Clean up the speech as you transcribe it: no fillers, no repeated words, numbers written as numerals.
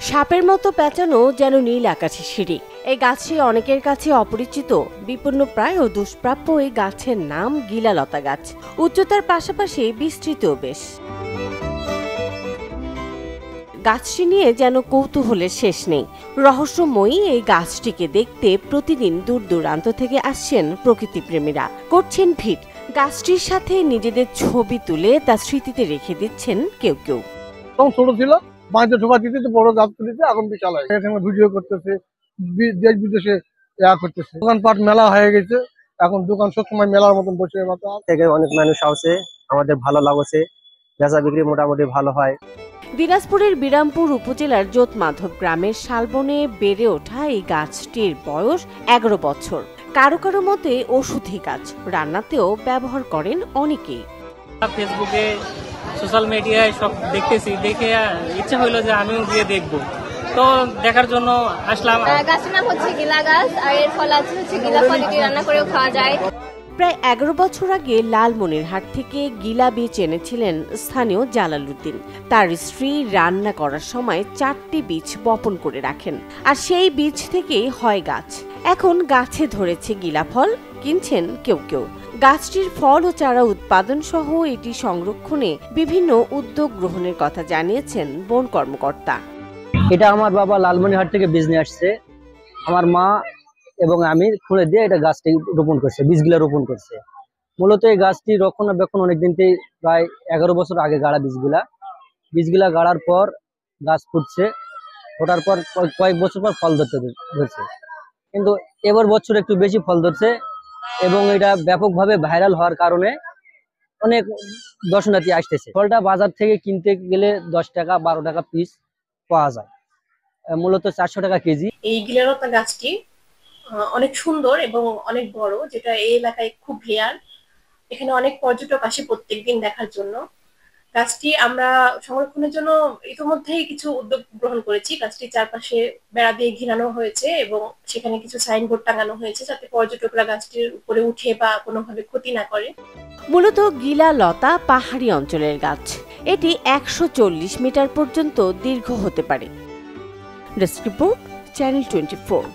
সাপের মতো পেঁচানো যেন নীল আকাশের সিঁড়ি। এই গাছটি অনেকের কাছে অপরিচিত, বিপন্নপ্রায় ও দুষ্প্রাপ্য এই গাছের নাম গিলালতা গাছ। উচ্চতার পাশাপাশি বিস্তৃতও বেশ। গাছটি নিয়ে যেন কৌতূহলের শেষ নেই। রহস্যময়ী এই গাছটিকে দেখতে প্রতিদিন দূর দূরান্ত থেকে আসছেন প্রকৃতিপ্রেমীরা, করছেন ভিড়। গাছটির সাথে নিজেদের ছবি তুলে তা স্মৃতিতে রেখে দিচ্ছেন কেউ কেউ। ছোট ছিল বাঁধে ঢোকা দিতে বড় গাছ তুলিতে এখন বিশাল হয়, এখানে ভিডিও করতেছে, দেশ বিদেশে করতেছে। দোকানপাট মেলা হয়ে গেছে, এখন দোকান সবসময় মেলার মতন বসে থেকে অনেক মানুষ আসছে, আমাদের ভালো লাগছে, বেচা বিক্রি মোটামুটি ভালো হয়। দিনাজপুরের বিরামপুর উপজেলার যোতমাধব গ্রামের শালবনে বেড়ে ওঠা এই গাছটির বয়স 11 বছর। কারো কারো মতে ওষুধি গাছ, রান্নাতেও ব্যবহার করেন অনেকেই। ফেসবুকে সোশ্যাল মিডিয়ায় সব দেখতেছি, দেখে ইচ্ছে হইলো যে আমিও গিয়ে দেখবো, তো দেখার জন্য আসলাম। গাছের নাম হচ্ছে গিলা গাছ, আর এর ফল আছে হচ্ছে গিলা ফল, এটি রান্না করেও খাওয়া যায়। প্রায় 11 বছর আগে লালমনিরহাট থেকে গিলা বীজ এনেছিলেন স্থানীয় জালাল উদ্দিন। তার স্ত্রী রান্না করার সময় 4টি বীজ বপন করে রাখেন, আর সেই বীজ থেকেই হয় গাছ। এখন গাছে ধরেছে গিলা ফল, কিনছেন কেউ কেউ। গাছটির ফল ও চারা উৎপাদন সহ এটি সংরক্ষণে বিভিন্ন উদ্যোগ গ্রহণের কথা জানিয়েছেন বন কর্মকর্তা। এটা আমার বাবা লালমনিরহাট থেকে বীজ নিয়ে আসছে, আমার মা এবং আমি খুঁড়ে দিয়ে এটা গাছটি রোপণ করছে, বীজগুলা রোপণ করছে। মূলত এই গাছটি রক্ষণাবেক্ষণ অনেকদিন থেকে, প্রায় 11 বছর আগে গাড়া বীজগুলা গাড়ার পর গাছ ফুটছে, ফোটার পর কয়েক বছর পর ফল ধরছে। কিন্তু এবার বছর একটু বেশি ফল ধরছে এবং এটা ব্যাপকভাবে ভাইরাল হওয়ার কারণে অনেক দর্শনার্থী আসতেছে। ফলটা বাজার থেকে কিনতে গেলে 10 টাকা 12 টাকা পিস পাওয়া যায়, মূলত 400 টাকা কেজি। এই গিলালতা গাছটি অনেক সুন্দর এবং অনেক বড়, যেটা এই এলাকায় খুব রেয়ার। এখানে অনেক পর্যটক আসে প্রত্যেকদিন দেখার জন্য। গাছটি আমরা সংরক্ষণের জন্য ইতিমধ্যেই কিছু উদ্যোগ গ্রহণ করেছি। গাছটি চারপাশে বেড়া দিয়ে ঘিরানো হয়েছে এবং সেখানে কিছু সাইনবোর্ড টাঙানো হয়েছে, যাতে পর্যটকরা গাছটির উপরে উঠে বা কোনোভাবে ক্ষতি না করে। মূলত গিলালতা পাহাড়ি অঞ্চলের গাছ। এটি 140 মিটার পর্যন্ত দীর্ঘ হতে পারে। Desk report, channel 24।